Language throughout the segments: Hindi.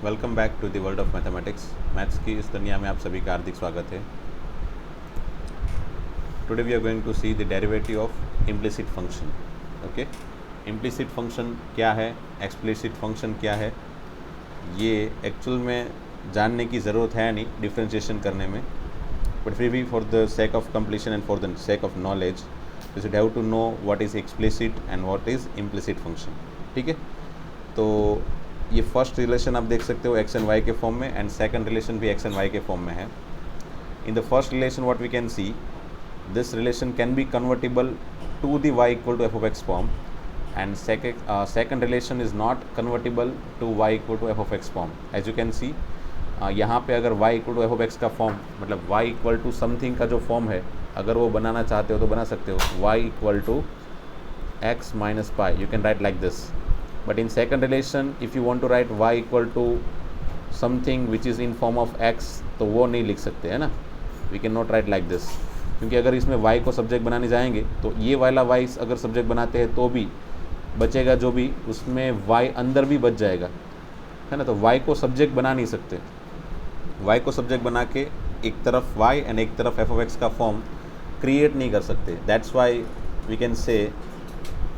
Welcome back to the world of mathematics. Maths की इस दुनिया में आप सभी का हार्दिक स्वागत है। Today we are going to see the derivative of implicit function. Okay, implicit function क्या है, एक्सप्लिसिट फंक्शन क्या है, ये एक्चुअल में जानने की ज़रूरत है नहीं डिफ्रेंशिएशन करने में, बट फिर भी for the sake of completion and for the sake of knowledge you should have to know what is explicit and what is implicit function. ठीक है, तो ये फर्स्ट रिलेशन आप देख सकते हो एक्स एंड वाई के फॉर्म में, एंड सेकंड रिलेशन भी एक्स एंड वाई के फॉर्म में है। In the first relation what we can see, this relation can be convertible to the Y equal to F of X form, and second relation is not convertible to Y equal to F of X form. As you can see यहाँ पे अगर y equal to F of x का फॉर्म, मतलब y इक्वल टू समथिंग का जो फॉर्म है, अगर वो बनाना चाहते हो तो बना सकते हो, y equal to x minus pi, you can write like this. But in second relation, if you want to write y equal to something which is in form of x, तो वो नहीं लिख सकते है ना, we can not write like this, क्योंकि अगर इसमें y को सब्जेक्ट बनाने जाएंगे तो ये वाला y अगर सब्जेक्ट बनाते हैं तो भी बचेगा जो भी, उसमें y अंदर भी बच जाएगा, है ना। तो y को सब्जेक्ट बना नहीं सकते, y को सब्जेक्ट बना के एक तरफ y एंड एक तरफ f of x का फॉर्म क्रिएट नहीं कर सकते। That's why we can say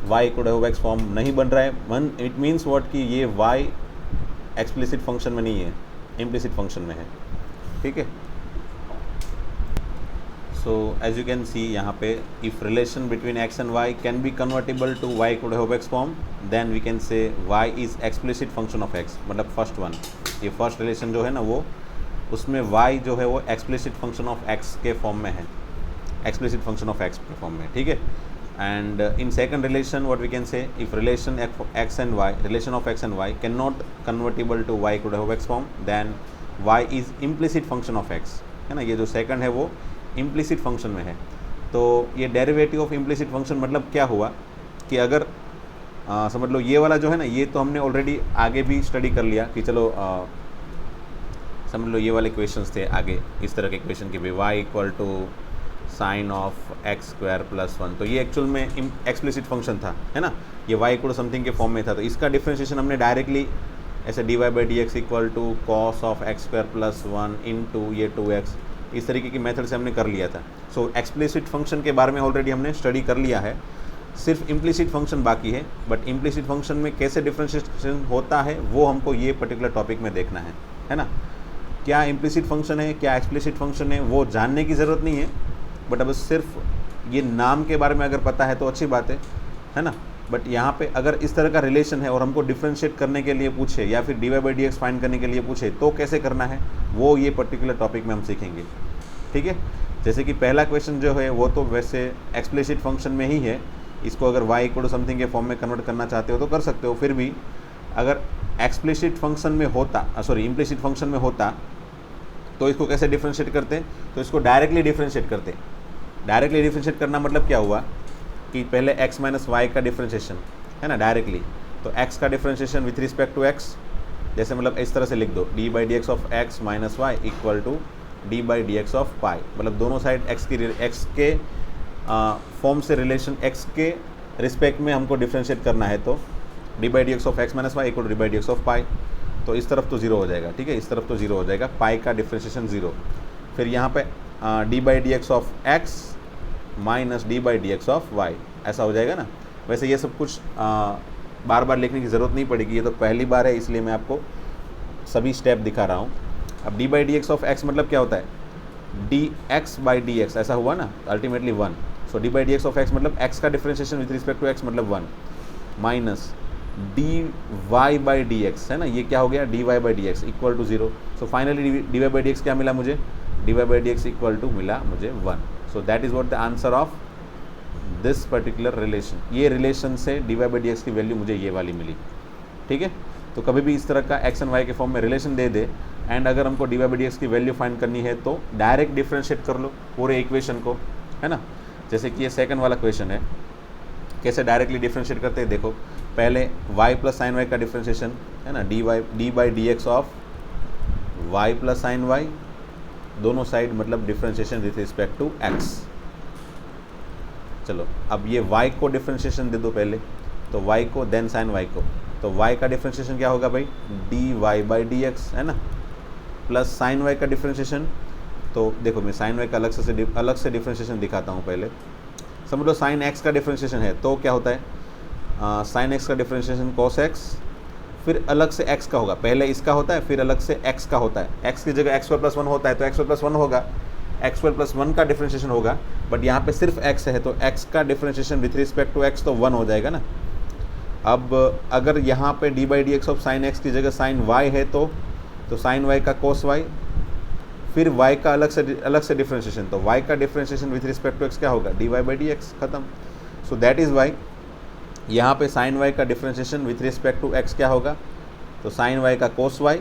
y equal to X form नहीं बन रहा है। इट मीन्स व्हाट कि ये y एक्सप्लिसिट फंक्शन में नहीं है, इम्प्लिसिट फंक्शन में है। ठीक है, so as you can see यहाँ पे, if relation between x and y can be convertible to y equal to X form, then we can say y is explicit function of x। मतलब फर्स्ट वन, ये फर्स्ट रिलेशन जो है ना, वो उसमें y जो है वो एक्सप्लिसिट फंक्शन ऑफ x के फॉर्म में है, एक्सप्लिसिट फंक्शन ऑफ x के फॉर्म में। ठीक है, and in second relation what we can say, if relation x and y, relation of x and y cannot convertible to y equal to x form, then y is implicit function of x, है ना। ये जो सेकंड है वो implicit function में है। तो ये डेरिवेटिव ऑफ implicit function मतलब क्या हुआ कि अगर समझ लो ये वाला जो है ना, ये तो हमने ऑलरेडी आगे भी स्टडी कर लिया कि चलो समझ लो ये वाले क्वेश्चंस थे आगे, इस तरह के क्वेश्चन के भी, y equal to sine of X square plus one, तो ये एक्चुअल में एक्सप्लिसिट फंक्शन था, है ना। ये y इक्वल समथिंग के फॉर्म में था, तो इसका डिफ्रेंशिएशन हमने डायरेक्टली ऐसे dy by D x equal to cos of X square plus one into ये 2x, इस तरीके की मेथड से हमने कर लिया था। सो एक्सप्लिसिट फंक्शन के बारे में ऑलरेडी हमने स्टडी कर लिया है, सिर्फ इम्प्लिसिट फंक्शन बाकी है। बट इम्प्लिसिट फंक्शन में कैसे डिफ्रेंशिएशन होता है वो हमको ये पर्टिकुलर टॉपिक में देखना है ना। क्या इम्प्लिसिट फंक्शन है, क्या एक्सप्लिसिट फंक्शन है, वो जानने की ज़रूरत नहीं है, बट अब सिर्फ ये नाम के बारे में अगर पता है तो अच्छी बात है ना। बट यहाँ पे अगर इस तरह का रिलेशन है और हमको डिफ्रेंशिएट करने के लिए पूछे या फिर dy by D x find करने के लिए पूछे तो कैसे करना है, वो ये पर्टिकुलर टॉपिक में हम सीखेंगे। ठीक है, जैसे कि पहला क्वेश्चन जो है वो तो वैसे एक्सप्लिसिट फंक्शन में ही है, इसको अगर y इक्वल टू समथिंग के फॉर्म में कन्वर्ट करना चाहते हो तो कर सकते हो। फिर भी अगर एक्सप्लिसिट फंक्शन में होता, इम्प्लिसिट फंक्शन में होता तो इसको कैसे डिफ्रेंशिएट करते, तो इसको डायरेक्टली डिफ्रेंशिएट करते। डायरेक्टली डिफ्रेंशिएट करना मतलब क्या हुआ कि पहले x माइनस वाई का डिफ्रेंशिएशन है ना डायरेक्टली, तो x का differentiation with respect to x, जैसे मतलब इस तरह से लिख दो, d by D x of x minus y equal to d by D x of pi. मतलब दोनों साइड x के फॉर्म से रिलेशन x के रिस्पेक्ट में हमको डिफ्रेंशिएट करना है, तो d by D x of x minus y equal to d by D x of pi. तो इस तरफ तो जीरो हो जाएगा, ठीक है, इस तरफ तो जीरो हो जाएगा, पाई का डिफ्रेंशिएशन जीरो। फिर यहाँ पे D by D x of x minus D by D x of Y, ऐसा हो जाएगा ना। वैसे ये सब कुछ बार बार लिखने की ज़रूरत नहीं पड़ेगी, ये तो पहली बार है इसलिए मैं आपको सभी स्टेप दिखा रहा हूँ। अब d by D x of x मतलब क्या होता है, d x by D x, ऐसा हुआ ना, ultimately one. So d by D x of x मतलब एक्स का differentiation with respect to x मतलब one, minus d Y by D x, है ना, ये क्या हो गया, d Y by D x equal to zero. So finally d Y by D x क्या मिला मुझे, D Y by D x equal to मिला मुझे one. So that is what the answer of this particular relation. ये रिलेशन से D Y by D x की वैल्यू मुझे ये वाली मिली। ठीक है, तो कभी भी इस तरह का एक्स एंड वाई के फॉर्म में रिलेशन दे दे, एंड अगर हमको D Y by D x की वैल्यू फाइंड करनी है तो डायरेक्ट डिफ्रेंशिएट कर लो पूरे इक्वेशन को, है ना। जैसे कि ये सेकंड वाला क्वेश्चन है, कैसे डायरेक्टली डिफ्रेंशिएट करते हैं, देखो पहले y प्लस साइन वाई का डिफ्रेंशिएशन है ना, D by D x of y plus sine Y, दोनों साइड मतलब differentiation with respect to x। चलो अब ये y को डिफ्रेंशिएशन दे दो पहले, तो y को देन साइन y को, तो y का डिफ्रेंशिएशन क्या होगा भाई, dy बाई डी एक्स, है ना, प्लस साइन y का डिफ्रेंशिएशन। तो देखो मैं साइन y का अलग से डिफ्रेंशिएशन दिखाता हूँ। पहले समझ लो साइन x का डिफ्रेंशिएशन है तो क्या होता है, साइन x का डिफ्रेंशिएशन cos x, फिर अलग से x का होगा, पहले इसका होता है फिर अलग से x का होता है। x की जगह x स्क्वायर प्लस 1 होता है तो x स्क्वायर प्लस 1 होगा, x स्क्वायर प्लस 1 का डिफ्रेंशिएशन होगा, बट यहाँ पे सिर्फ x है तो x का differentiation with respect to x तो 1 हो जाएगा ना। अब अगर यहाँ पे D by D x of sine x की जगह साइन y है तो साइन y का cos y, फिर y का अलग से डिफ्रेंशिएशन, तो y का differentiation with respect to x क्या होगा, D Y by D X, खत्म। सो दैट इज़ वाई यहाँ पे साइन y का differentiation with respect to x क्या होगा, तो साइन y का cos y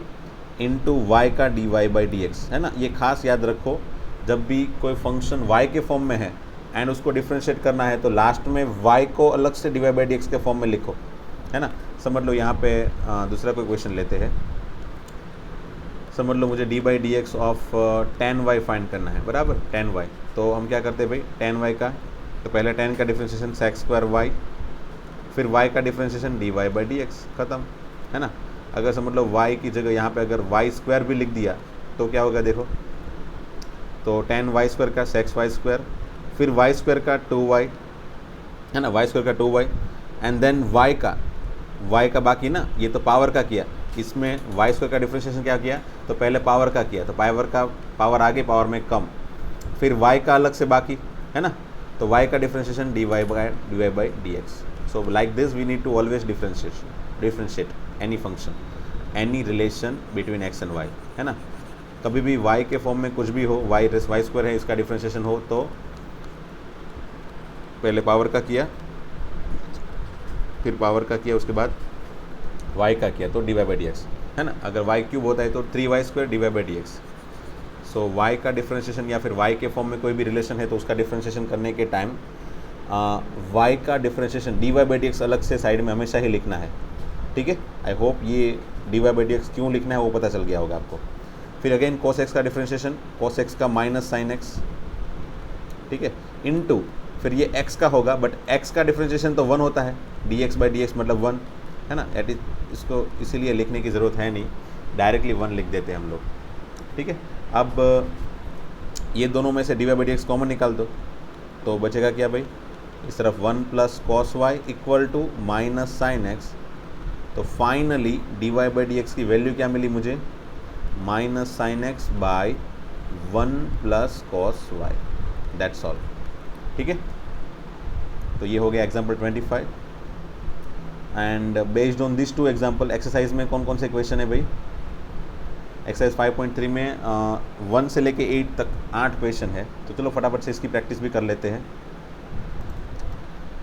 इंटू वाई का D Y by D x, है ना। ये खास याद रखो, जब भी कोई फंक्शन y के फॉर्म में है एंड उसको डिफ्रेंशिएट करना है तो लास्ट में y को अलग से D Y by D x के फॉर्म में लिखो, है ना। समझ लो यहाँ पे दूसरा कोई क्वेश्चन लेते हैं। समझ लो मुझे D by D x of tan Y find करना है, बराबर, टेन वाई। तो हम क्या करते हैं भाई, टेन वाई का तो पहले टेन का डिफ्रेंशिएशन सेक्स स्क्वायर वाई, फिर वाई का differentiation D Y by D X, ख़त्म, है ना। अगर समझ लो वाई की जगह यहाँ पे अगर वाई स्क्वायर भी लिख दिया तो क्या होगा देखो, तो टेन वाई स्क्वायर का सेक्स वाई स्क्वायर, फिर वाई स्क्वायर का टू वाई, है ना, वाई स्क्वायर का two Y, and then Y का बाकी ना, ये तो पावर का किया, इसमें वाई स्क्वायर का डिफ्रेंशिएशन क्या किया, तो पहले पावर का किया, तो पावर आगे पावर में कम, फिर वाई का अलग से बाकी, है ना, तो वाई का differentiation D Y by D x. So like this we need to always differentiate any function, any relation between X and Y, है ना। कभी भी वाई के फॉर्म में कुछ भी हो, वाई स्क्वायर है इसका डिफ्रेंशिएशन हो तो पहले पावर का किया, फिर पावर का किया, उसके बाद y का किया तो d Y by D x, है ना। अगर y क्यूब होता है तो 3y square d Y by D x. So y का डिफ्रेंशिएशन या फिर y के फॉर्म में कोई भी रिलेशन है तो उसका डिफ्रेंशिएशन करने के टाइम y का differentiation D Y by D x अलग से साइड में हमेशा ही लिखना है, ठीक है। आई होप ये d Y by D x क्यों लिखना है वो पता चल गया होगा आपको। फिर अगेन cos x का डिफ्रेंशिएशन, cos x का माइनस साइन x, ठीक है, इनटू फिर ये x का होगा, बट x का डिफ्रेंशिएशन तो 1 होता है, d x by D x मतलब 1, है ना। एट इज इसको इसीलिए लिखने की ज़रूरत है नहीं, डायरेक्टली 1 लिख देते हैं हम लोग, ठीक है। अब ये दोनों में से D Y by D x common निकाल दो तो बचेगा क्या भाई, इस तरफ 1 plus cos y equal to minus sine x. तो finally d Y by D x की वैल्यू क्या मिली मुझे, minus sine x by 1 plus cos y, that's all, ठीक है। तो ये हो गया example 25। And based on this two example exercise में कौन कौन से क्वेश्चन है भाई, एक्सरसाइज 5.3 में 1 से लेके 8 तक 8 क्वेश्चन है, तो चलो फटाफट से इसकी प्रैक्टिस भी कर लेते हैं।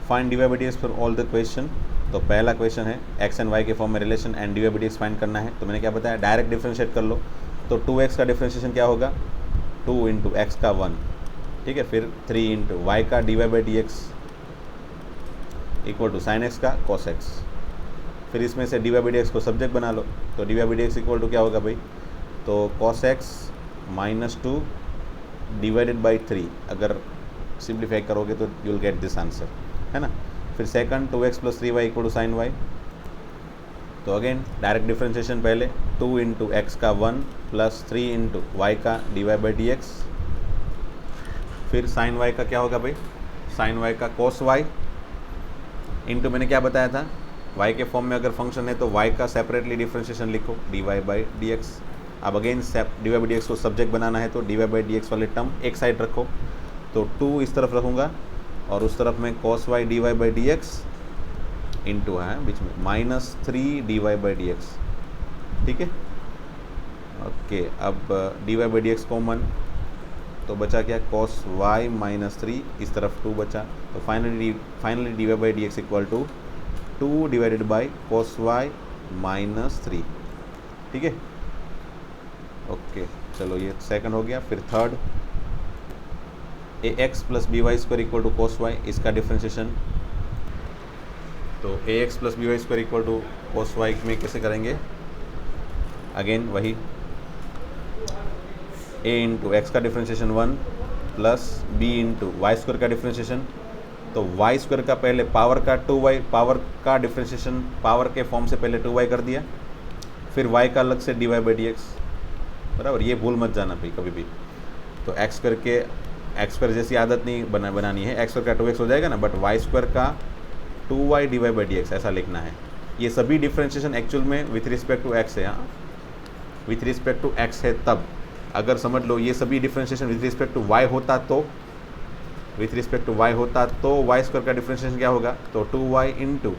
Find d Y by D x for all the question. तो पहला क्वेश्चन है एक्स एंड वाई के फॉर्म में relation and d Y by D x find करना है। तो मैंने क्या बताया, डायरेक्ट डिफ्रेंशिएट कर लो, तो 2x का डिफ्रेंशिएशन क्या होगा, 2 इंटू एक्स का 1, ठीक है, फिर 3 इंटू वाई का D Y by D x equal to sine x का कॉस एक्स। फिर इसमें से D Y by D x को सब्जेक्ट बना लो, तो d Y by D x equal to क्या होगा भाई, तो cos x minus 2 divided by 3, अगर सिंप्लीफाई करोगे तो you will get this answer, है ना। फिर second 2x plus 3y equal to sine Y, तो अगेन डायरेक्ट डिफ्रेंशिएशन पहले 2 इंटू एक्स का 1 प्लस 3 इंटू वाई का D Y by D x. फिर साइन वाई का क्या होगा भाई, साइन वाई का कॉस वाई इंटू मैंने क्या बताया था, y के फॉर्म में अगर फंक्शन है तो y का सेपरेटली डिफ्रेंशिएशन लिखो d Y by D x. अब again d Y by D x को सब्जेक्ट बनाना है तो d Y by D x वाले टर्म एक साइड रखो, तो 2 इस तरफ रखूँगा और उस तरफ में cos y d Y by D x into है बीच में minus 3 d Y by D x, ठीक है। ओके, अब d Y by D x common, तो बचा क्या, cos y माइनस 3, इस तरफ 2 बचा, तो finally d Y by D x equal to 2 divided by cos y minus 3, ठीक है। ओके, चलो ये सेकंड हो गया। फिर third a x plus b y square equal to cos y, इसका डिफ्रेंशिएशन, तो a x plus b y square equal to cos y में कैसे करेंगे, अगेन वही ए इंटू एक्स का differentiation 1 plus b into y square का डिफ्रेंशिएशन तो वाई स्क्वायर का पहले पावर का 2y, पावर का डिफ्रेंशिएशन पावर के फॉर्म से पहले 2y कर दिया, फिर y का अलग से dy/dx, बराबर। ये भूल मत जाना भाई कभी भी। तो एक्स स्क्वायर जैसी आदत नहीं बनानी है, एक्स स्क्वायर का 2x हो जाएगा ना, बट वाई स्क्वायर का 2y dy/dx ऐसा लिखना है। ये सभी डिफ्रेंशिएशन एक्चुअल में विथ रिस्पेक्ट टू एक्स है, हाँ विथ रिस्पेक्ट टू एक्स है तब। अगर समझ लो ये सभी differentiation with respect to y होता तो, विथ रिस्पेक्ट टू वाई होता तो वाई स्क्वायर का डिफ्रेंशिएशन क्या होगा, तो 2y इंटू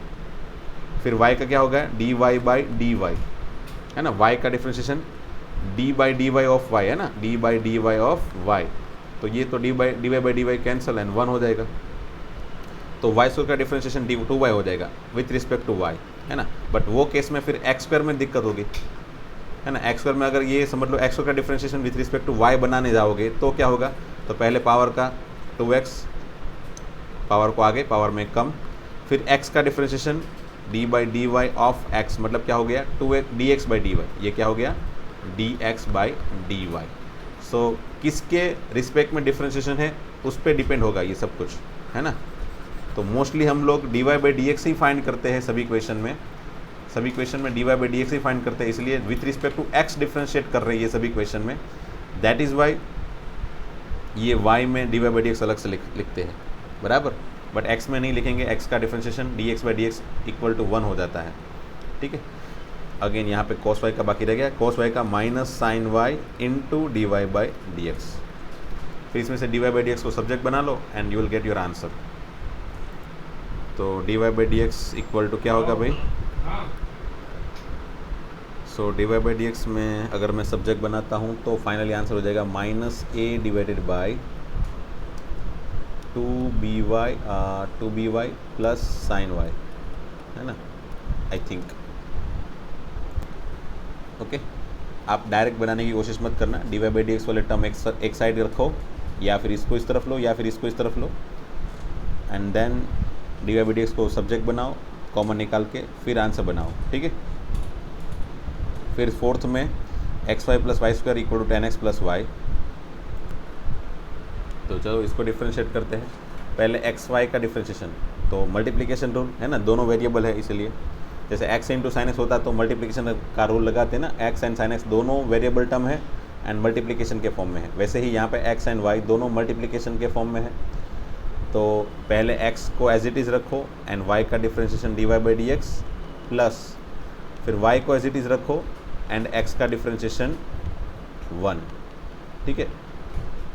फिर y का क्या होगा dy/dy है ना, y का डिफ्रेंशिएशन d/dy ऑफ y है ना, d/dy ऑफ y, तो ये तो dy/dy कैंसिल एंड 1 हो जाएगा, तो y स्क्वायर का डिफ्रेंशिएशन 2y हो जाएगा विथ रिस्पेक्ट टू y है ना। बट वो केस में फिर एक्स स्क्वायर में दिक्कत होगी है ना। एक्स स्क्वायर में अगर ये समझ लो एक्स स्क्वायर का differentiation with respect to y बनाने जाओगे तो क्या होगा, तो पहले पावर का 2x, पावर को आगे पावर में कम, फिर x का डिफ्रेंशिएशन d/dy ऑफ x, मतलब क्या हो गया 2x dx/dy, ये क्या हो गया dx/dy। सो किसके रिस्पेक्ट में डिफ्रेंशिएशन है उस पर डिपेंड होगा ये सब कुछ है ना। तो मोस्टली हम लोग dy/dx ही फाइंड करते हैं सभी क्वेश्चन में, सभी क्वेश्चन में dy/dx ही फाइंड करते हैं, इसलिए with respect to x differentiate कर रही है सभी क्वेश्चन में, दैट इज़ वाई ये y में dy/dx अलग से लिखते हैं, बराबर। बट x में नहीं लिखेंगे, x का डिफ्रेंशिएशन dx/dx इक्वल टू 1 हो जाता है, ठीक है। अगेन यहाँ पे cos y का बाकी रह गया, cos y का minus sine y into dy/dx, फिर इसमें से dy/dx को सब्जेक्ट बना लो and you will get your answer. तो dy/dx इक्वल टू क्या होगा भाई, सो dy/dx में अगर मैं सब्जेक्ट बनाता हूँ तो फाइनली आंसर हो जाएगा -a divided by 2by plus sign y है ना, आई थिंक। ओके, आप डायरेक्ट बनाने की कोशिश मत करना, dy/dx वाले टर्म एक साइड रखो, या फिर इसको इस तरफ लो या फिर इसको इस तरफ लो, एंड देन dy/dx को सब्जेक्ट बनाओ, कॉमन निकाल के फिर आंसर बनाओ, ठीक है। फिर फोर्थ में xy plus y square equal to 10x plus y, तो चलो इसको डिफ्रेंशिएट करते हैं। पहले xy का डिफ्रेंशिएशन, तो मल्टीप्लिकेशन रूल है ना, दोनों वेरिएबल है इसलिए, जैसे x इंटू साइन एक्स होता तो मल्टीप्लिकेशन का रूल लगाते हैं ना, x एंड साइन एक्स दोनों वेरिएबल टर्म है एंड मल्टीप्लिकेशन के फॉर्म में है, वैसे ही यहाँ पे x एंड y दोनों मल्टीप्लिकेशन के फॉर्म में है। तो पहले x को एज इट इज़ रखो एंड y का डिफ्रेंशिएशन dy/dx प्लस फिर y को एज इट इज़ रखो एंड x का डिफ्रेंशिएशन 1, ठीक है,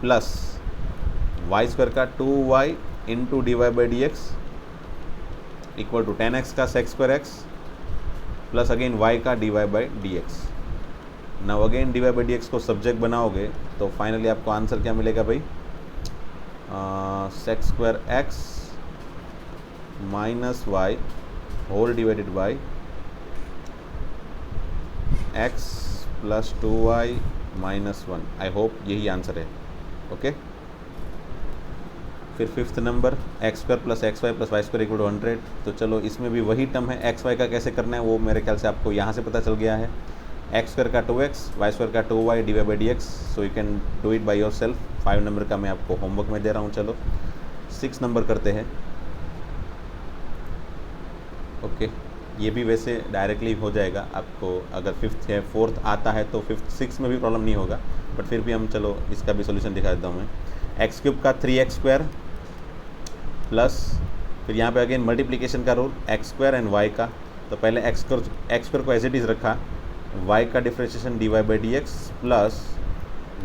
प्लस वाई स्क्वायर का 2y into dy/dx equal to 10x का sec square x plus again y का dy/dx। नाउ अगेन dy/dx को सब्जेक्ट बनाओगे तो फाइनली आपको आंसर क्या मिलेगा भाई, sec square x minus y whole divided by x plus 2y minus 1। I hope यही आंसर है, ओके। फिर fifth number x square plus x y plus y square equal to 100, तो चलो इसमें भी वही टर्म है, एक्स वाई का कैसे करना है वो मेरे ख्याल से आपको यहाँ से पता चल गया है। एक्स स्क्वायर का 2x, वाई स्क्वायर का 2y dy/dx, so you can do it by your self. 5 number का मैं आपको होमवर्क में दे रहा हूँ। चलो 6 नंबर करते हैं, ओके। ये भी वैसे डायरेक्टली हो जाएगा आपको, अगर फिफ्थ है फोर्थ आता है तो फिफ्थ 6 में भी प्रॉब्लम नहीं होगा, बट फिर भी हम चलो इसका भी सोल्यूशन दिखा देता हूँ मैं। एक्स क्यूब का 3x स्क्वायर प्लस फिर यहाँ पे अगेन मल्टीप्लिकेशन का rule x square and y का, तो पहले एक्स स्क्वायर को एज इट इज़ रखा, वाई का differentiation dy/dx plus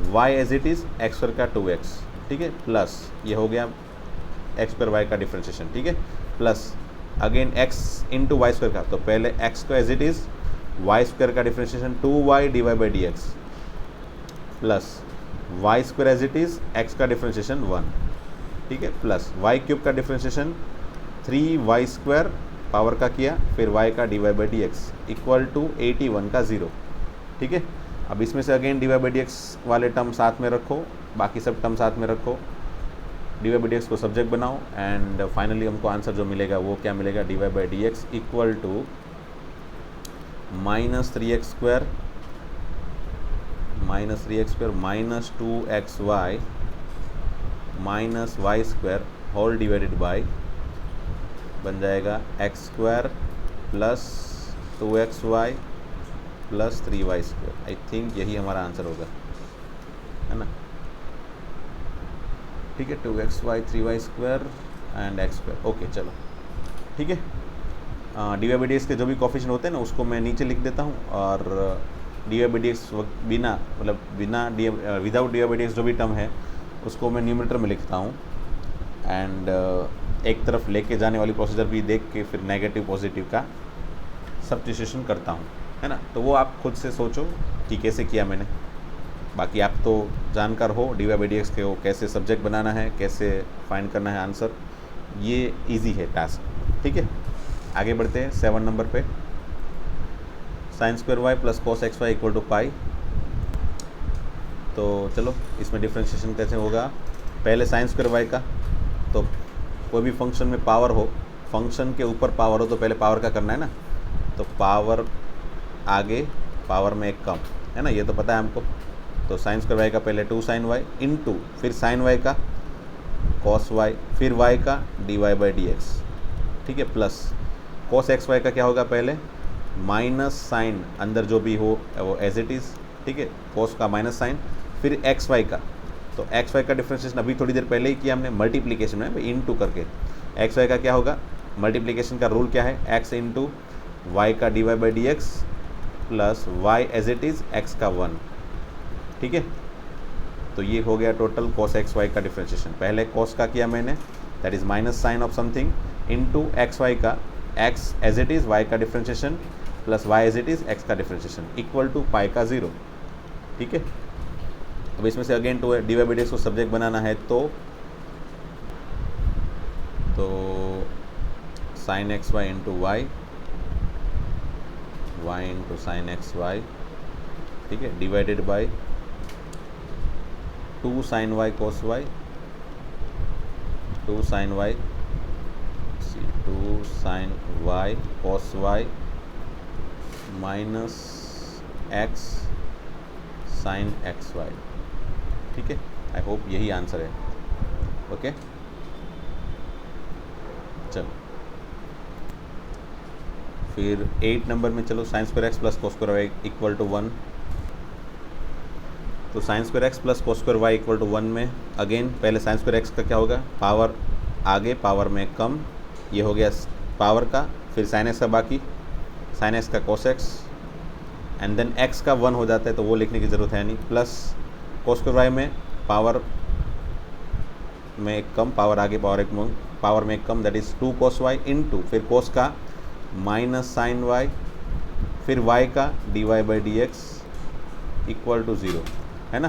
y as it is x square का 2x, ठीक है, प्लस ये हो गया एक्स स्क्वायर वाई का डिफ्रेंशिएशन, ठीक है, plus again x into y square का, तो पहले x को as it is y square का differentiation 2y dy/dx plus y square as it is x का डिफ्रेंशिएशन 1, ठीक है, प्लस वाई क्यूब का डिफ्रेंशिएशन 3y स्क्वायर पावर का किया, फिर y का dy/dx इक्वल टू 81 का 0, ठीक है। अब इसमें से अगेन dy/dx वाले टर्म साथ में रखो, बाकी सब टर्म साथ में रखो, dy/dx को सब्जेक्ट बनाओ एंड फाइनली हमको आंसर जो मिलेगा वो क्या मिलेगा, dy/dx equal to -3x square minus 2xy minus y square whole divided by बन जाएगा x square plus 2xy plus 3y square. I think यही हमारा आंसर होगा, है ना। ठीक है, 2xy 3y square and x square. Okay चलो ठीक है। D Y by D x के जो भी कोफिशिएंट होते हैं ना उसको मैं नीचे लिख देता हूँ, और d Y by D x बिना मतलब बिना without d Y by D x जो भी टर्म है उसको मैं न्यूमरेटर में लिखता हूँ, एंड एक तरफ लेके जाने वाली प्रोसीजर भी देख के फिर नेगेटिव पॉजिटिव का सब्स्टिट्यूशन करता हूँ, है ना। तो वो आप खुद से सोचो कि कैसे किया मैंने। बाकी आप तो जानकार हो d Y by D x के, हो कैसे सब्जेक्ट बनाना है, कैसे फाइंड करना है आंसर, ये इजी है टास्क। ठीक है, आगे बढ़ते हैं 7 नंबर पे। Sine square y plus cos x y equal to pi. तो चलो इसमें डिफ्रेंशिएशन कैसे होगा। पहले साइन स्क्वायर वाई का, तो कोई भी फंक्शन में पावर हो, फंक्शन के ऊपर पावर हो तो पहले पावर का करना है ना। तो पावर आगे पावर में एक कम, है ना, ये तो पता है हमको। तो साइन स्क्वायर वाई का पहले 2 साइन वाई इंटू फिर साइन वाई का कॉस वाई फिर वाई का D Y by D x. ठीक है, प्लस कॉस एक्स वाई का क्या होगा, पहले माइनस साइन अंदर जो भी हो वो एज इट इज़। ठीक है, कॉस का माइनस साइन फिर एक्स वाई का। तो एक्स वाई का डिफ्रेंशिएशन अभी थोड़ी देर पहले ही किया हमने मल्टीप्लिकेशन में इंटू करके। एक्स वाई का क्या होगा, मल्टीप्लिकेशन का रूल क्या है, एक्स इंटू वाई का D Y by D x plus y as it is x का 1। ठीक है, तो ये हो गया टोटल कॉस एक्स वाई का डिफ्रेंशिएशन। पहले कॉस का किया मैंने, that is minus sine of something into x y का x as it is y का differentiation plus y as it is x का डिफ्रेंशिएशन इक्वल टू पाई का 0। ठीक है, अब इसमें से again two d Y by D x को सब्जेक्ट बनाना है तो sine x y into y, y into sine x y. ठीक है, divided by 2 sine y cos y, 2 sine y 2 sine y cos y minus x sine x y. ठीक है, आई होप यही आंसर है। ओके चलो फिर 8 नंबर में चलो, sine square x plus cos square y equal to 1। तो sine square x plus cos square y equal to 1 में अगेन पहले साइन स्क्वायर एक्स का क्या होगा, पावर आगे पावर में कम, ये हो गया पावर का, फिर साइन एक्स का बाकी, साइन एक्स का cos x, and then x का 1 हो जाता है तो वो लिखने की ज़रूरत है नहीं, प्लस कोस स्क्वायर वाई में पावर में एक कम, पावर आगे पावर में एक कम, that is 2 cos y into फिर कोस का माइनस साइन वाई फिर वाई का D Y by D x equal to 0, है ना।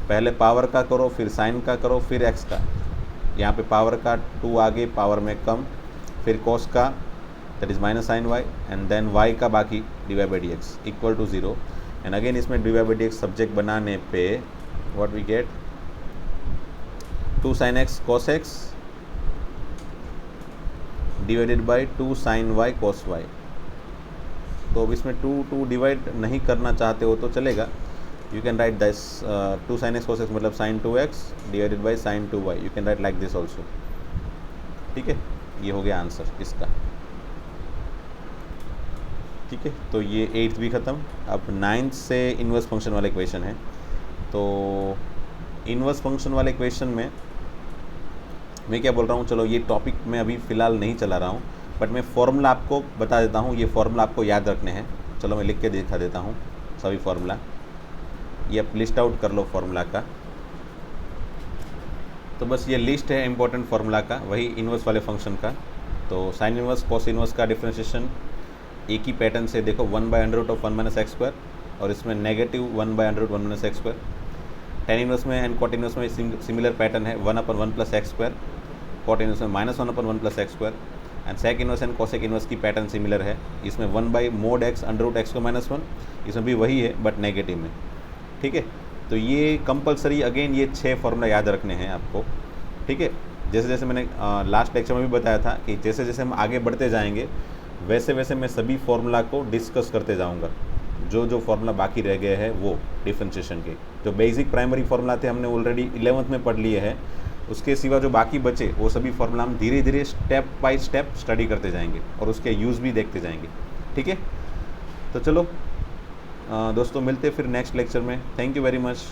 पहले पावर का करो फिर साइन का करो फिर एक्स का, यहाँ पे पावर का 2 आगे पावर में कम, फिर कोस का that is minus sine y, and then Y का बाकी d Y by D x equal to 0। And again इसमें d Y by D x subject बनाने पे what we get, 2 sine x cos x divided by 2 sine y cos y. तो अब इसमें 2 डिवाइड नहीं करना चाहते हो तो चलेगा, you can write this 2 sine x cos x मतलब sine 2x divided by sine 2y, you can write like this also. ठीक है, ये हो गया आंसर इसका। ठीक है, तो ये 8th भी ख़त्म। अब 9th से इन्वर्स फंक्शन वाला इक्वेशन है। तो इन्वर्स फंक्शन वाले इक्वेशन में मैं क्या बोल रहा हूँ, चलो ये टॉपिक मैं अभी फ़िलहाल नहीं चला रहा हूँ, बट मैं फॉर्मूला आपको बता देता हूँ। ये फॉर्मूला आपको याद रखने हैं। चलो मैं लिख के दिखा देता हूँ सभी फॉर्मूला, ये आप लिस्ट आउट कर लो फॉर्मूला का। तो बस ये लिस्ट है इंपॉर्टेंट फार्मूला का, वही इन्वर्स वाले फंक्शन का। तो साइन इन्वर्स कॉस इन्वर्स का डिफरेंशिएशन एक ही पैटर्न से देखो, 1/√1 - x², और इसमें नेगेटिव 1/√1 - x²। टेन इन्वर्स में एंड कॉट इन्वर्स में सिमिलर पैटर्न है, 1/1 + x², कॉट इन्वर्स में -1/1 + x², and sec inverse and cosec inverse की पैटर्न सिमिलर है। इसमें 1/mod(x) √x² - 1, इसमें भी वही है बट नेगेटिव में। ठीक है, तो ये कंपलसरी अगेन ये 6 फार्मूला याद रखने हैं आपको। ठीक है, जैसे जैसे मैंने लास्ट लेक्चर में भी बताया था कि जैसे जैसे हम आगे बढ़ते जाएंगे वैसे वैसे मैं सभी फार्मूला को डिस्कस करते जाऊंगा। जो जो फार्मूला बाकी रह गए हैं वो डिफरेंशिएशन के, जो बेसिक प्राइमरी फार्मूला थे हमने ऑलरेडी 11th में पढ़ लिए हैं, उसके सिवा जो बाकी बचे वो सभी फॉर्मूला हम धीरे धीरे स्टेप बाय स्टेप स्टडी करते जाएंगे और उसके यूज़ भी देखते जाएंगे। ठीक है, तो चलो दोस्तों मिलते फिर नेक्स्ट लेक्चर में। Thank you very much.